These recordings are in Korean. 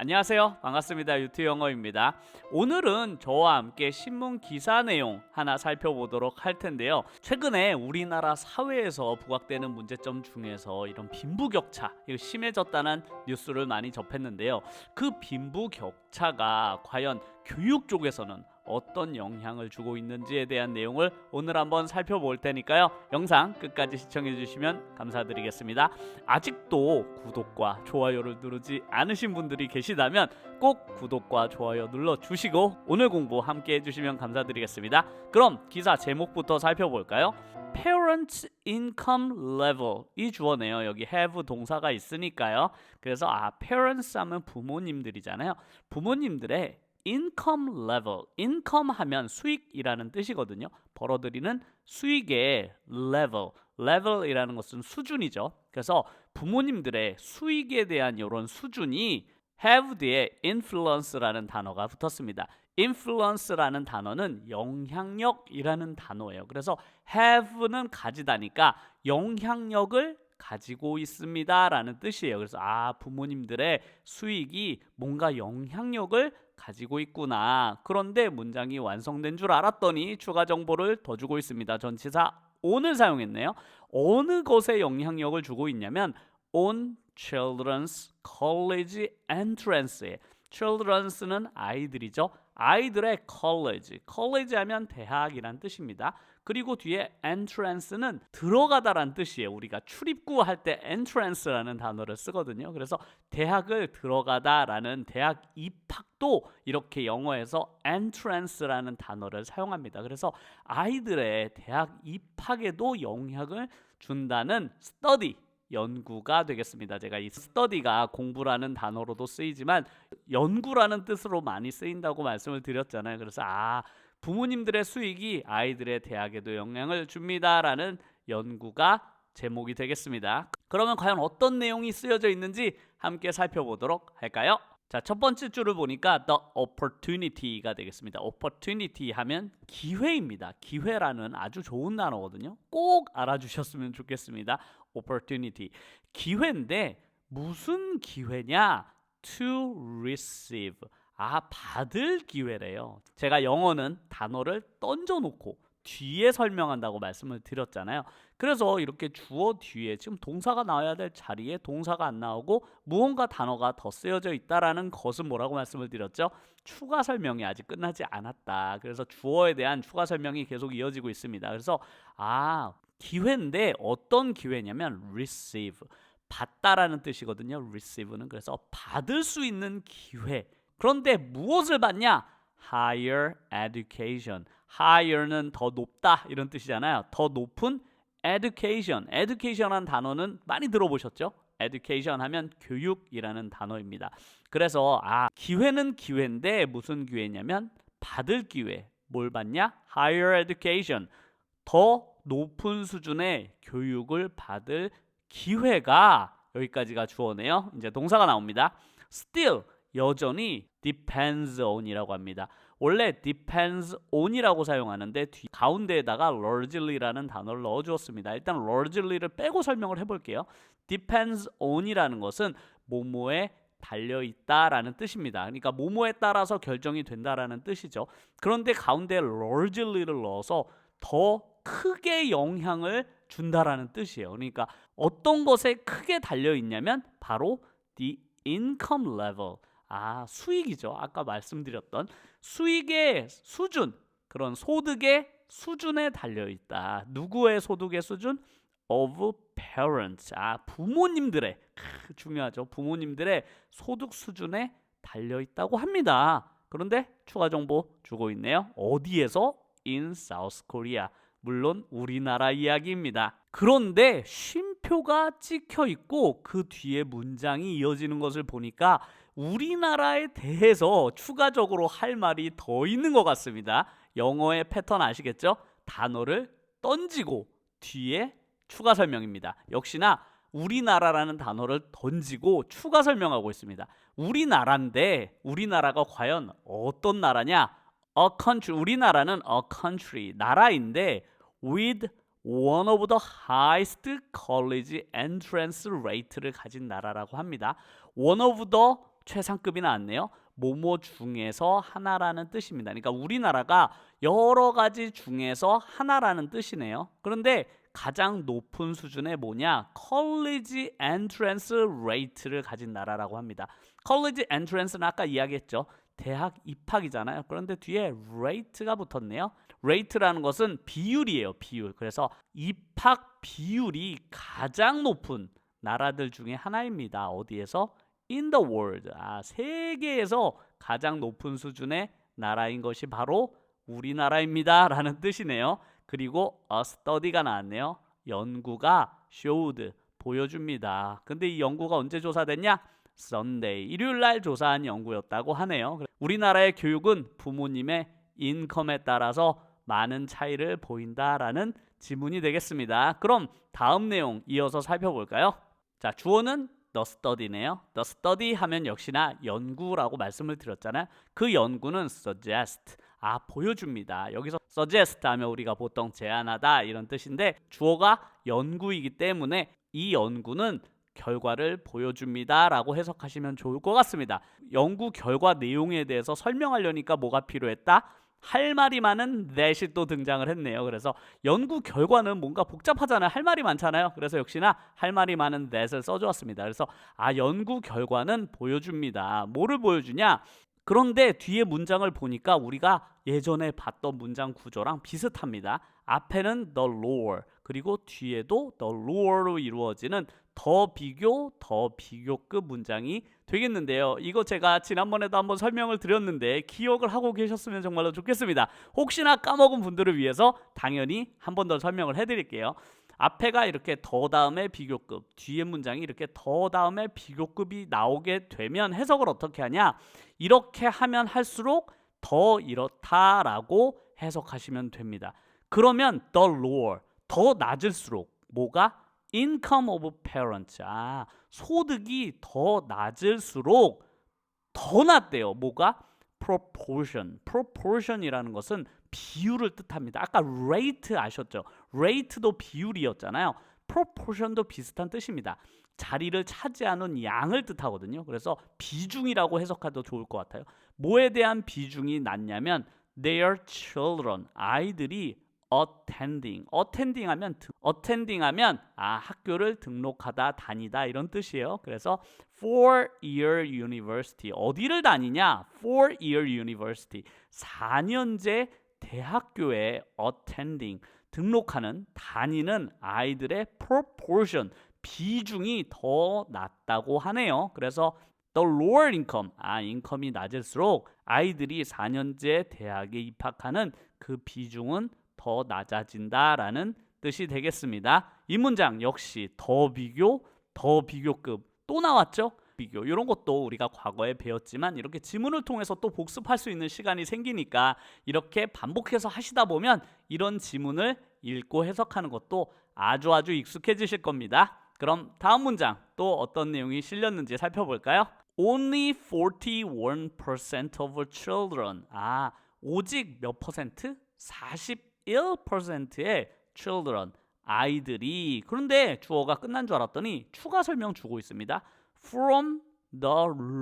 안녕하세요. 반갑습니다. 유튜영어입니다. 오늘은 저와 함께 신문 기사 내용 하나 살펴보도록 할 텐데요. 최근에 우리나라 사회에서 부각되는 문제점 중에서 이런 빈부격차, 이거 심해졌다는 뉴스를 많이 접했는데요. 그 빈부격차가 과연 교육 쪽에서는 어떤 영향을 주고 있는지에 대한 내용을 오늘 한번 살펴볼 테니까요. 영상 끝까지 시청해 주시면 감사드리겠습니다. 아직도 구독과 좋아요를 누르지 않으신 분들이 계시다면 꼭 구독과 좋아요 눌러주시고 오늘 공부 함께 해주시면 감사드리겠습니다. 그럼 기사 제목부터 살펴볼까요? Parents income level 이 주어네요. 여기 have 동사가 있으니까요. 그래서 parents 하면 부모님들이잖아요. 부모님들의 income level, income 하면 수익이라는 뜻이거든요. 벌어들이는 수익의 level이라는 것은 수준이죠. 그래서 부모님들의 수익에 대한 이런 수준이 have 뒤에 influence라는 단어가 붙었습니다. influence라는 단어는 영향력이라는 단어예요. 그래서 have는 가지다니까 영향력을 가지고 있습니다 라는 뜻이에요. 그래서 부모님들의 수익이 뭔가 영향력을 가지고 있구나. 그런데 문장이 완성된 줄 알았더니 추가 정보를 더 주고 있습니다. 전치사 on을 사용했네요. 어느 것에 영향력을 주고 있냐면 on children's college entrance에, children's는 아이들이죠. 아이들의 college 하면 대학이란 뜻입니다. 그리고 뒤에 entrance는 들어가다란 뜻이에요. 우리가 출입구 할 때 entrance라는 단어를 쓰거든요. 그래서 대학을 들어가다라는 대학 입학도 이렇게 영어에서 entrance라는 단어를 사용합니다. 그래서 아이들의 대학 입학에도 영향을 준다는 study, 연구가 되겠습니다. 제가 이 study가 공부라는 단어로도 쓰이지만 연구라는 뜻으로 많이 쓰인다고 말씀을 드렸잖아요. 그래서 부모님들의 수익이 아이들의 대학에도 영향을 줍니다라는 연구가 제목이 되겠습니다. 그러면 과연 어떤 내용이 쓰여져 있는지 함께 살펴보도록 할까요? 자, 첫 번째 줄을 보니까 the opportunity가 되겠습니다. opportunity 하면 기회입니다. 기회라는 아주 좋은 단어거든요. 꼭 알아주셨으면 좋겠습니다. opportunity. 기회인데 무슨 기회냐? to receive. 받을 기회래요. 제가 영어는 단어를 던져놓고 뒤에 설명한다고 말씀을 드렸잖아요. 그래서 이렇게 주어 뒤에 지금 동사가 나와야 될 자리에 동사가 안 나오고 무언가 단어가 더 쓰여져 있다라는 것은 뭐라고 말씀을 드렸죠? 추가 설명이 아직 끝나지 않았다. 그래서 주어에 대한 추가 설명이 계속 이어지고 있습니다. 그래서 기회인데 어떤 기회냐면 receive, 받다라는 뜻이거든요. receive는 그래서 받을 수 있는 기회. 그런데 무엇을 받냐? higher education. higher는 더 높다 이런 뜻이잖아요. 더 높은 education. education이라는 단어는 많이 들어보셨죠? education 하면 교육이라는 단어입니다. 그래서 기회는 기회인데 무슨 기회냐면 받을 기회. 뭘 받냐? higher education. 더 높은 수준의 교육을 받을 기회가, 여기까지가 주어네요. 이제 동사가 나옵니다. still 여전히 depends on이라고 합니다. 원래 depends on이라고 사용하는데 가운데에다가 largely라는 단어를 넣어주었습니다. 일단 largely를 빼고 설명을 해볼게요. depends on이라는 것은 뭐뭐에 달려있다라는 뜻입니다. 그러니까 뭐뭐에 따라서 결정이 된다라는 뜻이죠. 그런데 가운데 largely를 넣어서 더 크게 영향을 준다라는 뜻이에요. 그러니까 어떤 것에 크게 달려있냐면 바로 the income level. 수익이죠. 아까 말씀드렸던 수익의 수준, 그런 소득의 수준에 달려있다. 누구의 소득의 수준? of parents. 부모님들의, 중요하죠. 부모님들의 소득 수준에 달려있다고 합니다. 그런데 추가 정보 주고 있네요. 어디에서? in South Korea. 물론 우리나라 이야기입니다. 그런데 쉼표가 찍혀 있고 그 뒤에 문장이 이어지는 것을 보니까 우리나라에 대해서 추가적으로 할 말이 더 있는 것 같습니다. 영어의 패턴 아시겠죠? 단어를 던지고 뒤에 추가 설명입니다. 역시나 우리나라라는 단어를 던지고 추가 설명하고 있습니다. 우리나라인데 우리나라가 과연 어떤 나라냐? A country. 우리나라는 a country. 나라인데 with one of the highest college entrance rate를 가진 나라라고 합니다. one of the 최상급이 나왔네요. 뭐뭐 중에서 하나라는 뜻입니다. 그러니까 우리나라가 여러 가지 중에서 하나라는 뜻이네요. 그런데 가장 높은 수준의 뭐냐? college entrance rate를 가진 나라라고 합니다. college entrance는 아까 이야기했죠. 대학 입학이잖아요. 그런데 뒤에 rate가 붙었네요. rate라는 것은 비율이에요. 비율. 그래서 입학 비율이 가장 높은 나라들 중에 하나입니다. 어디에서? In the world. 세계에서 가장 높은 수준의 나라인 것이 바로 우리나라입니다. 라는 뜻이네요. 그리고 a study가 나왔네요. 연구가 showed, 보여줍니다. 근데 이 연구가 언제 조사됐냐? Sunday, 일요일 날 조사한 연구였다고 하네요. 우리나라의 교육은 부모님의 인컴에 따라서 많은 차이를 보인다라는 지문이 되겠습니다. 그럼 다음 내용 이어서 살펴볼까요? 자, 주어는 the study네요. the study 하면 역시나 연구라고 말씀을 드렸잖아요. 그 연구는 suggest, 보여줍니다. 여기서 suggest 하면 우리가 보통 제안하다 이런 뜻인데 주어가 연구이기 때문에 이 연구는 결과를 보여줍니다 라고 해석하시면 좋을 것 같습니다. 연구 결과 내용에 대해서 설명하려니까 뭐가 필요했다? 할 말이 많은 that이 또 등장을 했네요. 그래서 연구 결과는 뭔가 복잡하잖아요. 할 말이 많잖아요. 그래서 역시나 할 말이 많은 that을 써주었습니다. 그래서 연구 결과는 보여줍니다. 뭐를 보여주냐? 그런데 뒤에 문장을 보니까 우리가 예전에 봤던 문장 구조랑 비슷합니다. 앞에는 the lower, 그리고 뒤에도 the lower로 이루어지는 더 비교급 문장이 되겠는데요. 이거 제가 지난번에도 한번 설명을 드렸는데 기억을 하고 계셨으면 정말로 좋겠습니다. 혹시나 까먹은 분들을 위해서 당연히 한 번 더 설명을 해드릴게요. 앞에가 이렇게 더 다음에 비교급, 뒤에 문장이 이렇게 더 다음에 비교급이 나오게 되면 해석을 어떻게 하냐? 이렇게 하면 할수록 더 이렇다라고 해석하시면 됩니다. 그러면 the lower, 더 낮을수록 뭐가? income of parents. 소득이 더 낮을수록 더 낮대요. 뭐가? proportion이라는 것은 비율을 뜻합니다. 아까 rate 아셨죠? rate도 비율이었잖아요. proportion도 비슷한 뜻입니다. 자리를 차지하는 양을 뜻하거든요. 그래서 비중이라고 해석해도 좋을 것 같아요. 뭐에 대한 비중이 낮냐면 their children, 아이들이 attending 하면 학교를 등록하다, 다니다 이런 뜻이에요. 그래서 4-year university, 어디를 다니냐? 4-year university, 4년제 대학교에 attending, 등록하는, 다니는 아이들의 proportion, 비중이 더 낮다고 하네요. 그래서 the lower income, 인컴이 낮을수록 아이들이 4년제 대학에 입학하는 그 비중은 더 낮아진다라는 뜻이 되겠습니다. 이 문장 역시 더 비교급 또 나왔죠? 비교 이런 것도 우리가 과거에 배웠지만 이렇게 지문을 통해서 또 복습할 수 있는 시간이 생기니까 이렇게 반복해서 하시다 보면 이런 지문을 읽고 해석하는 것도 아주 익숙해지실 겁니다. 그럼 다음 문장 또 어떤 내용이 실렸는지 살펴볼까요? Only 41% of children. 오직 몇 퍼센트? 41%의 children, 아이들이. 그런데 주어가 끝난 줄 알았더니 추가 설명 주고 있습니다. From the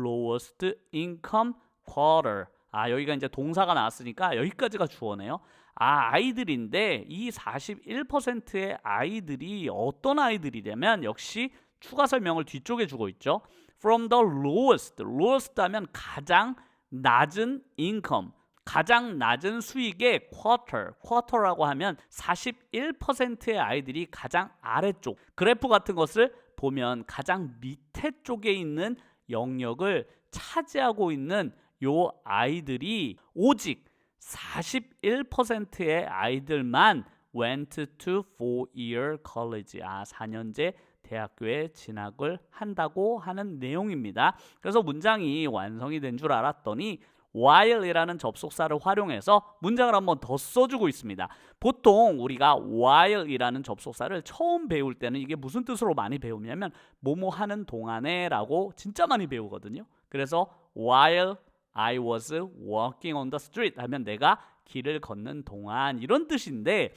lowest income quarter. 여기가 이제 동사가 나왔으니까 여기까지가 주어네요. 아이들인데 이 41%의 아이들이 어떤 아이들이냐면 역시 추가 설명을 뒤쪽에 주고 있죠. From the lowest 하면 가장 낮은 income, 가장 낮은 수익의 quarter라고 하면 41%의 아이들이 가장 아래쪽, 그래프 같은 것을 보면 가장 밑에 쪽에 있는 영역을 차지하고 있는 요 아이들이 오직 41%의 아이들만 went to 4-year college, 4년제 대학교에 진학을 한다고 하는 내용입니다. 그래서 문장이 완성이 된 줄 알았더니 while이라는 접속사를 활용해서 문장을 한번 더 써주고 있습니다. 보통 우리가 while이라는 접속사를 처음 배울 때는 이게 무슨 뜻으로 많이 배우냐면 뭐뭐 하는 동안에 라고 진짜 많이 배우거든요. 그래서 while I was walking on the street 하면 내가 길을 걷는 동안 이런 뜻인데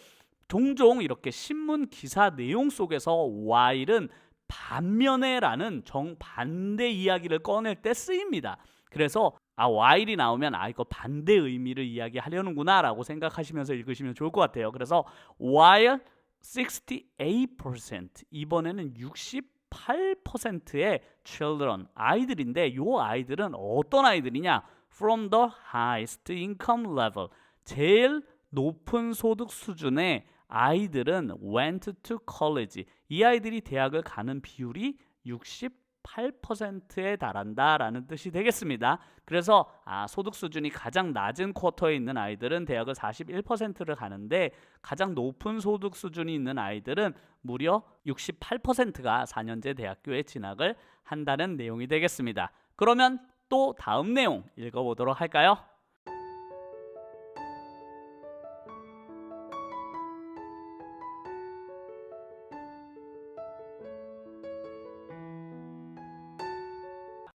종종 이렇게 신문 기사 내용 속에서 while은 반면에라는 정반대 이야기를 꺼낼 때 쓰입니다. 그래서 while이 나오면 이거 반대 의미를 이야기하려는구나 라고 생각하시면서 읽으시면 좋을 것 같아요. 그래서 while 68% 이번에는 68%의 children 아이들인데 요 아이들은 어떤 아이들이냐? From the highest income level 제일 높은 소득 수준의 아이들은 went to college 이 아이들이 대학을 가는 비율이 68%에 달한다라는 뜻이 되겠습니다. 그래서 소득 수준이 가장 낮은 쿼터에 있는 아이들은 대학을 41%를 가는데 가장 높은 소득 수준이 있는 아이들은 무려 68%가 4년제 대학교에 진학을 한다는 내용이 되겠습니다. 그러면 또 다음 내용 읽어보도록 할까요?